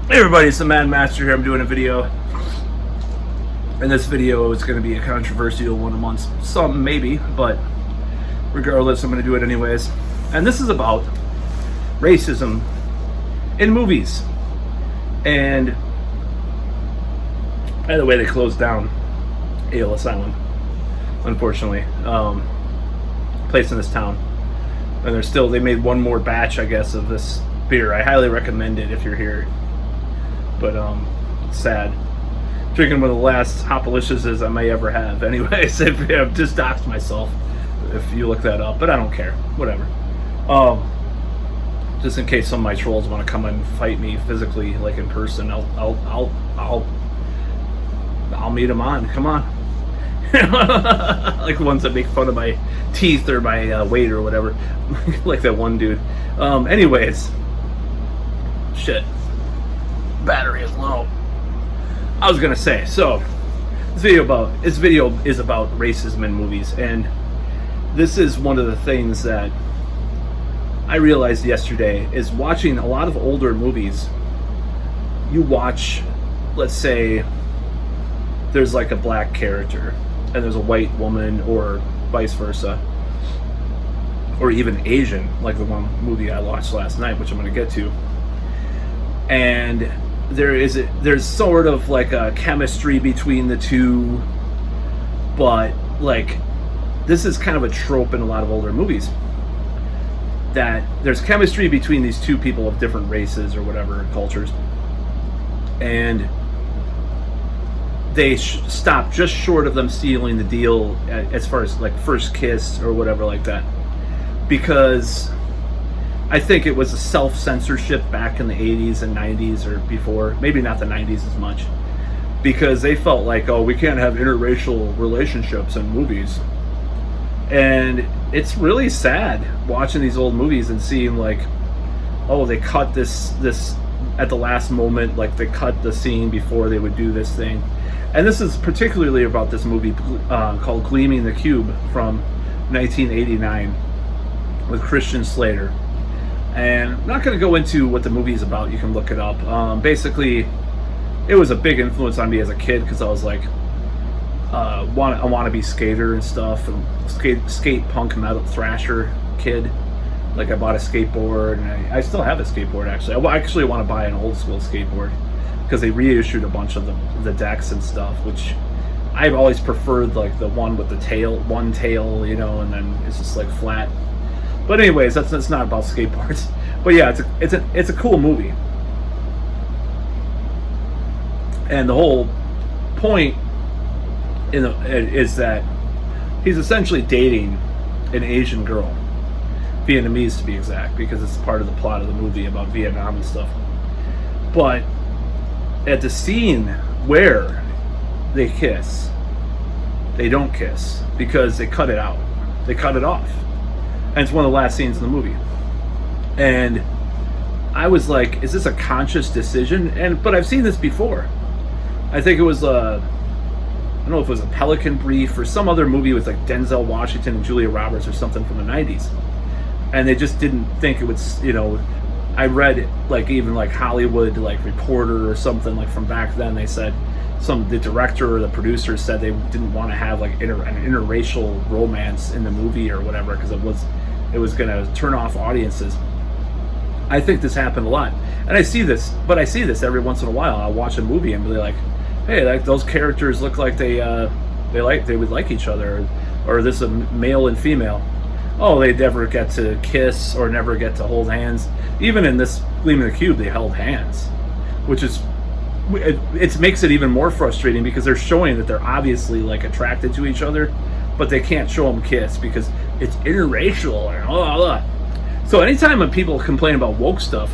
Hey everybody, it's the Mad Master here. I'm doing a video. And this video is going to be a controversial one amongst some, maybe, but regardless, I'm going to do it anyways. And this is about racism in movies. And by the way, they closed down Ale Asylum, unfortunately, place in this town. And they made one more batch, I guess, of this beer. I highly recommend it if you're here. But sad. Drinking one of the last Hopaliciouses I may ever have. Anyways, I've just doxed myself if you look that up, but I don't care. Whatever. Just in case some of my trolls want to come and fight me physically, like in person, I'll meet them on. Come on. Like the ones that make fun of my teeth or my weight or whatever. Like that one dude. Anyways, shit. Battery is low. I was gonna say, so this video is about racism in movies, and this is one of the things that I realized yesterday is watching a lot of older movies. You watch, let's say there's like a black character and there's a white woman, or vice versa, or even Asian, like the one movie I watched last night, which I'm gonna get to. And there's sort of like a chemistry between the two, but like this is kind of a trope in a lot of older movies, that there's chemistry between these two people of different races or whatever cultures, and they stop just short of them sealing the deal as far as like first kiss or whatever like that, because I think it was a self-censorship back in the 80s and 90s or before. Maybe not the 90s as much. Because they felt like, oh, we can't have interracial relationships in movies. And it's really sad watching these old movies and seeing like, oh, they cut this at the last moment. Like they cut the scene before they would do this thing. And this is particularly about this movie called Gleaming the Cube from 1989 with Christian Slater. And I'm not going to go into what the movie is about. You can look it up. Basically, it was a big influence on me as a kid because I was like, I want to be skater and stuff, and skate punk metal thrasher kid. Like I bought a skateboard, and I still have a skateboard actually. I actually want to buy an old school skateboard because they reissued a bunch of the decks and stuff, which I've always preferred, like the one with the one tail, you know, and then it's just like flat. But anyways, that's not about skateboards. But yeah, it's a cool movie. And the whole point is that he's essentially dating an Asian girl, Vietnamese to be exact, because it's part of the plot of the movie about Vietnam and stuff. But at the scene where they kiss, they don't kiss because they cut it out. They cut it off. And it's one of the last scenes in the movie. And I was like, is this a conscious decision? But I've seen this before. I think it was I don't know if it was a Pelican Brief or some other movie with like Denzel Washington and Julia Roberts or something from the 90s. And they just didn't think it would, you know, I read like even like Hollywood like Reporter or something like from back then, they said the director or the producer said they didn't want to have like an interracial romance in the movie or whatever because it was going to turn off audiences. I think this happened a lot, and I see this every once in a while. I'll watch a movie and be like, hey, like those characters look like they would like each other, or this is a male and female. Oh, they never get to kiss or never get to hold hands. Even in this Gleaming the Cube, they held hands, which is it makes it even more frustrating because they're showing that they're obviously like attracted to each other, but they can't show them kiss because it's interracial and blah, blah. So anytime when people complain about woke stuff,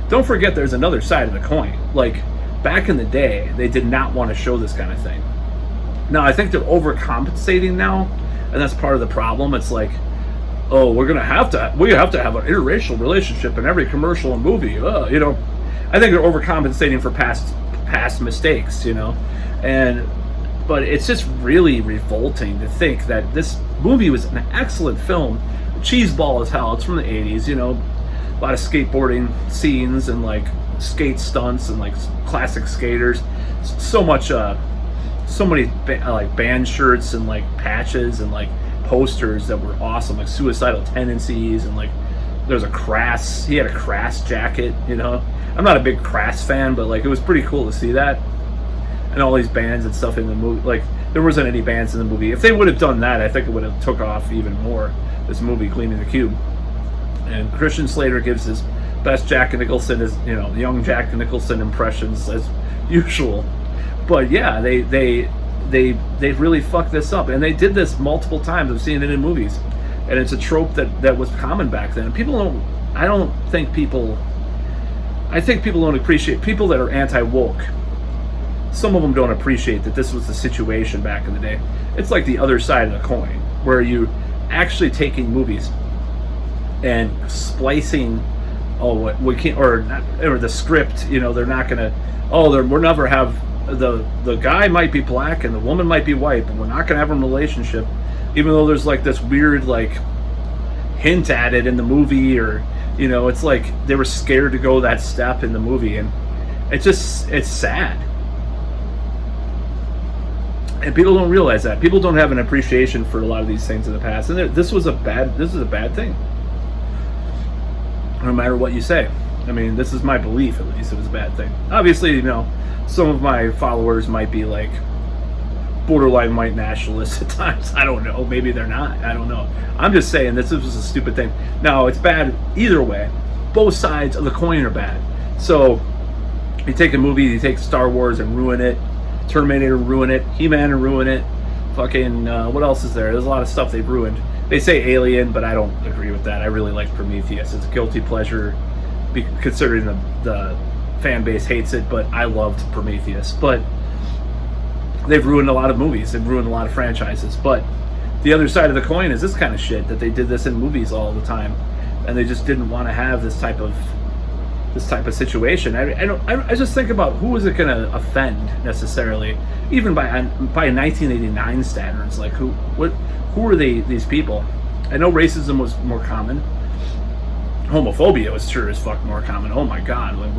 don't forget there's another side of the coin. Like back in the day, they did not want to show this kind of thing. Now I think they're overcompensating now, and that's part of the problem. It's like, oh, we have to have an interracial relationship in every commercial and movie. You know, I think they're overcompensating for past mistakes, you know, but it's just really revolting to think that this movie was an excellent film, cheeseball as hell. It's from the 80s, you know, a lot of skateboarding scenes and like skate stunts and like classic skaters. So much, so many like band shirts and like patches and like posters that were awesome, like Suicidal Tendencies, and like there's a Crass. He had a Crass jacket. You know, I'm not a big Crass fan, but like it was pretty cool to see that, and all these bands and stuff in the movie. Like there wasn't any bands in the movie. If they would have done that, I think it would have took off even more. This movie, Cleaning the Cube, and Christian Slater gives his best Jack Nicholson, as you know, young Jack Nicholson impressions as usual. But yeah, they really fucked this up, and they did this multiple times. I've seen it in movies, and it's a trope that was common back then. People don't. I think people don't appreciate people that are anti-woke. Some of them don't appreciate that this was the situation back in the day. It's like the other side of the coin, where you actually taking movies and splicing. Oh, we can't, or the script. You know, they're not gonna. We'll never have. The guy might be black and the woman might be white, but we're not going to have a relationship, even though there's like this weird like hint at it in the movie, or you know, it's like they were scared to go that step in the movie, and it's sad, and people don't realize that. People don't have an appreciation for a lot of these things in the past, and this is a bad thing. No matter what you say, I mean, this is my belief, at least it was a bad thing. Obviously, you know, some of my followers might be like borderline white nationalists at times. I don't know. Maybe they're not. I don't know. I'm just saying this was a stupid thing. Now, it's bad either way. Both sides of the coin are bad. So, you take a movie, you take Star Wars and ruin it. Terminator, ruin it. He-Man, and ruin it. Fucking, what else is there? There's a lot of stuff they've ruined. They say Alien, but I don't agree with that. I really like Prometheus. It's a guilty pleasure, considering the fan base hates it, but I loved Prometheus. But they've ruined a lot of movies. They've ruined a lot of franchises. But the other side of the coin is this kind of shit, that they did this in movies all the time, and they just didn't want to have this type of situation. I just think about who is it going to offend necessarily, even by 1989 standards. Like who are these people? I know racism was more common. Homophobia was sure as fuck more common. Oh my god, like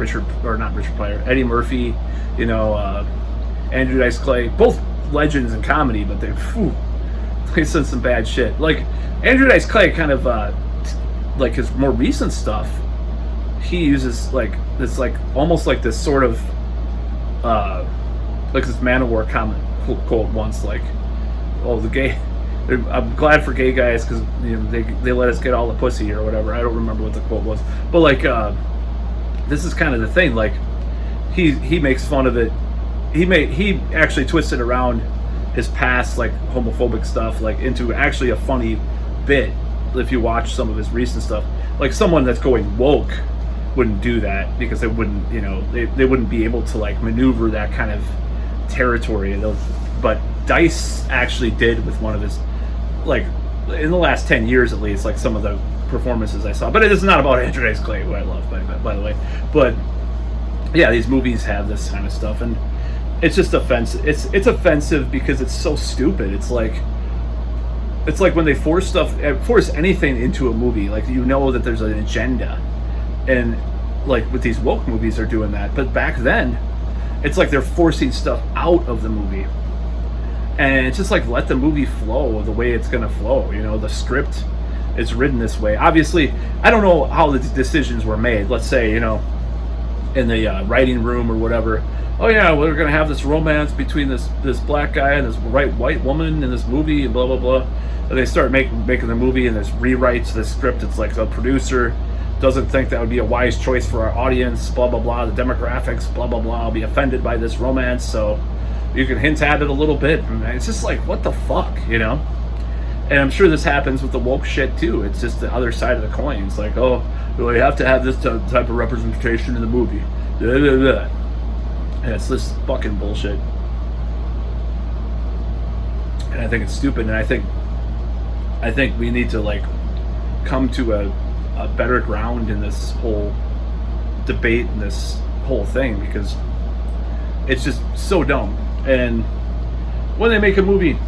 Eddie Murphy, you know, Andrew Dice Clay, both legends in comedy, but they said some bad shit. Like Andrew Dice Clay, kind of like his more recent stuff, he uses like this, like almost like this sort of like this Manowar comment quote once, like, oh, the gay. I'm glad for gay guys because you know they let us get all the pussy or whatever. I don't remember what the quote was, but like this is kind of the thing. Like he makes fun of it. He actually twisted around his past like homophobic stuff like into actually a funny bit. If you watch some of his recent stuff, like someone that's going woke wouldn't do that because they wouldn't, you know, they wouldn't be able to like maneuver that kind of territory. But Dice actually did with one of his, like in the last 10 years at least, like some of the performances I saw. But it is not about Andrew Dice Clay, who I love by the way. But yeah, these movies have this kind of stuff, and it's just offensive. It's offensive because it's so stupid. It's like when they force anything into a movie, like you know that there's an agenda, and like with these woke movies they're doing that. But back then, it's like they're forcing stuff out of the movie. And it's just like, let the movie flow the way it's going to flow. You know, the script is written this way. Obviously, I don't know how the decisions were made. Let's say, you know, in the writing room or whatever. Oh yeah, we're going to have this romance between this black guy and this white woman in this movie and blah, blah, blah. And they start making the movie, and there's rewrites to the script. It's like the producer doesn't think that would be a wise choice for our audience, blah, blah, blah. The demographics, blah, blah, blah, will be offended by this romance. So you can hint at it a little bit. And it's just like, what the fuck, you know? And I'm sure this happens with the woke shit too. It's just the other side of the coin. It's like, oh, we have to have this type of representation in the movie. Blah, blah, blah. And it's this fucking bullshit. And I think it's stupid. And I think we need to like come to a better ground in this whole debate and this whole thing, because it's just so dumb. And when they make a movie,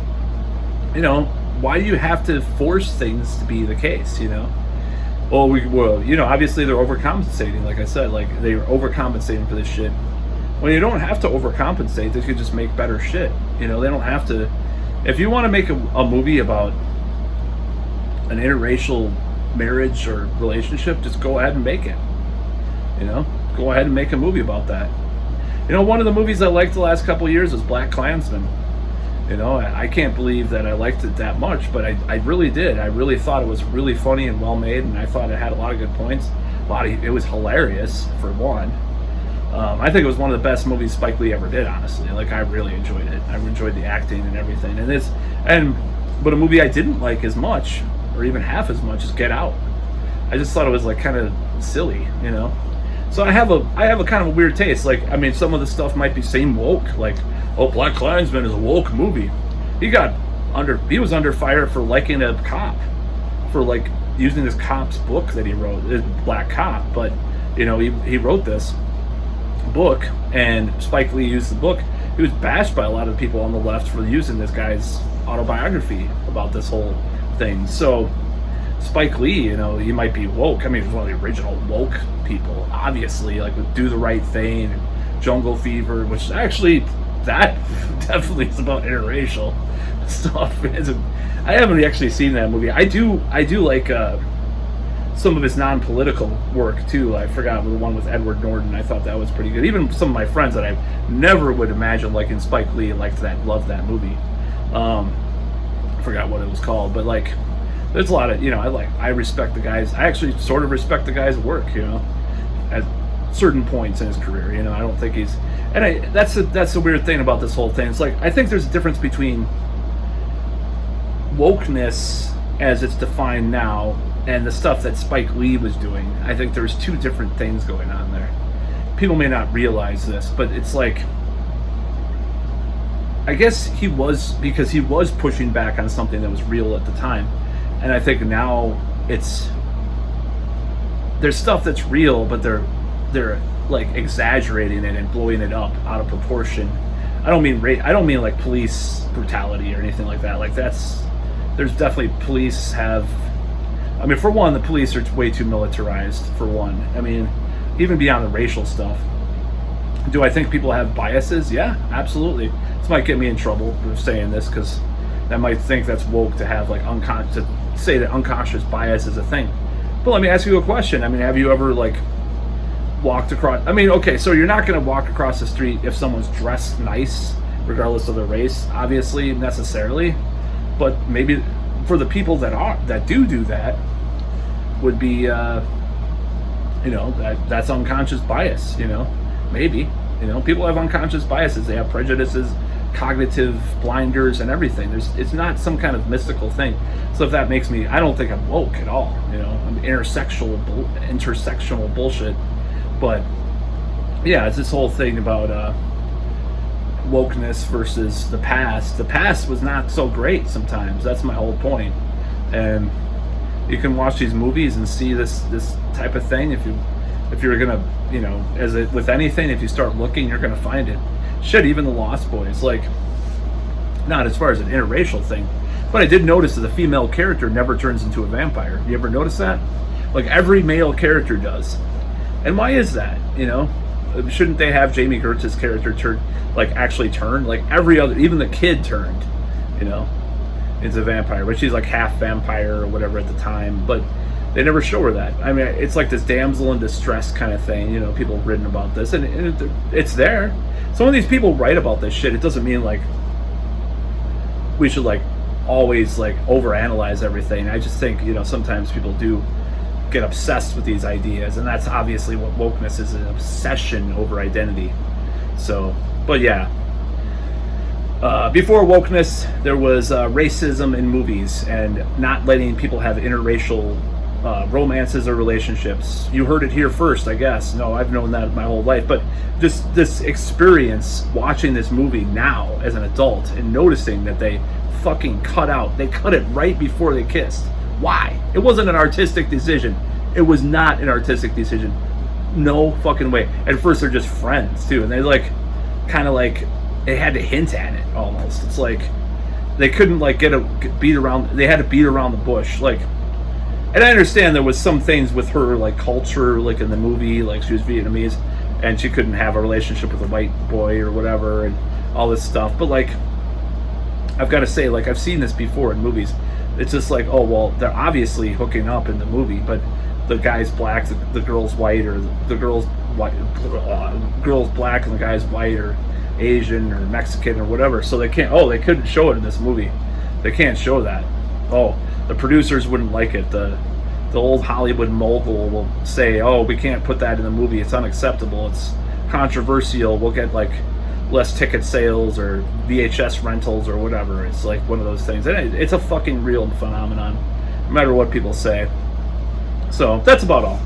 you know, why do you have to force things to be the case, you know? well, obviously they're overcompensating. Like I said, like they're overcompensating for this shit. When you don't have to overcompensate, they could just make better shit. They don't have to. If you want to make a movie about an interracial marriage or relationship, just go ahead and make it. Go ahead and make a movie about that. One of the movies I liked the last couple of years was Black Klansman. I can't believe that I liked it that much, but I really did. I really thought it was really funny and well made, and I thought it had a lot of good points. It was hilarious, for one. I think it was one of the best movies Spike Lee ever did, honestly. Like, I really enjoyed it. I enjoyed the acting and everything. But a movie I didn't like as much, or even half as much, is Get Out. I just thought it was like kind of silly, So I have a kind of a weird taste. Like, I mean, some of the stuff might be same woke. Like, oh, Black Klansman is a woke movie. He was under fire for liking a cop, for like using this cop's book that he wrote, this Black Cop. But he wrote this book, and Spike Lee used the book. He was bashed by a lot of people on the left for using this guy's autobiography about this whole thing. So Spike Lee, he might be woke. I mean, he's one of the original woke people, obviously, like with Do the Right Thing and Jungle Fever, which actually, that definitely is about interracial stuff. I haven't actually seen that movie. I do like some of his non-political work too. I forgot the one with Edward Norton. I thought that was pretty good. Even some of my friends that I never would imagine liking Spike Lee loved that movie. I forgot what it was called, but like, there's a lot of I respect the guys. I actually sort of respect the guy's work. At certain points in his career. I don't think he's, and that's the weird thing about this whole thing. It's like, I think there's a difference between wokeness as it's defined now and the stuff that Spike Lee was doing. I think there's two different things going on there. People may not realize this, but it's like, I guess because he was pushing back on something that was real at the time. And I think now there's stuff that's real, but they're like exaggerating it and blowing it up out of proportion. I don't mean like police brutality or anything like that. Like, there's definitely police have. I mean, for one, the police are way too militarized. For one, I mean, even beyond the racial stuff. Do I think people have biases? Yeah, absolutely. This might get me in trouble for saying this, because I might think that's woke to have like to say that unconscious bias is a thing. But let me ask you a question. I mean, have you ever like walked across? I mean, okay, so you're not going to walk across the street if someone's dressed nice, regardless of their race, obviously, necessarily. But maybe for the people that do that, would be that's unconscious bias. Maybe people have unconscious biases. They have prejudices, cognitive blinders, and everything. It's not some kind of mystical thing. So if that makes me, I don't think I'm woke at all. I'm intersectional bullshit. But yeah, it's this whole thing about wokeness versus the past. The past was not so great sometimes. That's my whole point. And you can watch these movies and see this type of thing. If you're gonna, with anything, if you start looking, you're gonna find it. Shit, even the Lost Boys, like, not as far as an interracial thing, but I did notice that the female character never turns into a vampire. You ever notice that? Like, every male character does. And why is that? Shouldn't they have Jamie Gertz's character actually turn? Like, every other, even the kid turned, into a vampire, but she's like half vampire or whatever at the time, but they never show her that. I mean, it's like this damsel in distress kind of thing. People have written about this, and it's there. Some of these people write about this shit. It doesn't mean like we should like always like overanalyze everything. I just think sometimes people do get obsessed with these ideas, and that's obviously what wokeness is, an obsession over identity. So, but yeah. Before wokeness, there was racism in movies and not letting people have interracial romances or relationships. You heard it here first, I guess. No, I've known that my whole life. But just this experience watching this movie now as an adult and noticing that they fucking cut it right before they kissed. Why? It wasn't an artistic decision. It was not an artistic decision. No fucking way. At first, they're just friends, too. And they they had to hint at it almost. It's like they couldn't like beat around. They had to beat around the bush. Like, And I understand there was some things with her, like culture, like in the movie, like she was Vietnamese, and she couldn't have a relationship with a white boy or whatever, and all this stuff. But like, I've got to say, like I've seen this before in movies. It's just like, oh well, they're obviously hooking up in the movie, but the guy's black, the girl's white, or the girl's white, girl's black and the guy's white, or Asian or Mexican or whatever. So they can't. Oh, they couldn't show it in this movie. They can't show that. Oh, the producers wouldn't like it. The old Hollywood mogul will say, oh, we can't put that in the movie. It's unacceptable. It's controversial. We'll get like less ticket sales or VHS rentals or whatever. It's like one of those things. And it's a fucking real phenomenon, no matter what people say. So that's about all.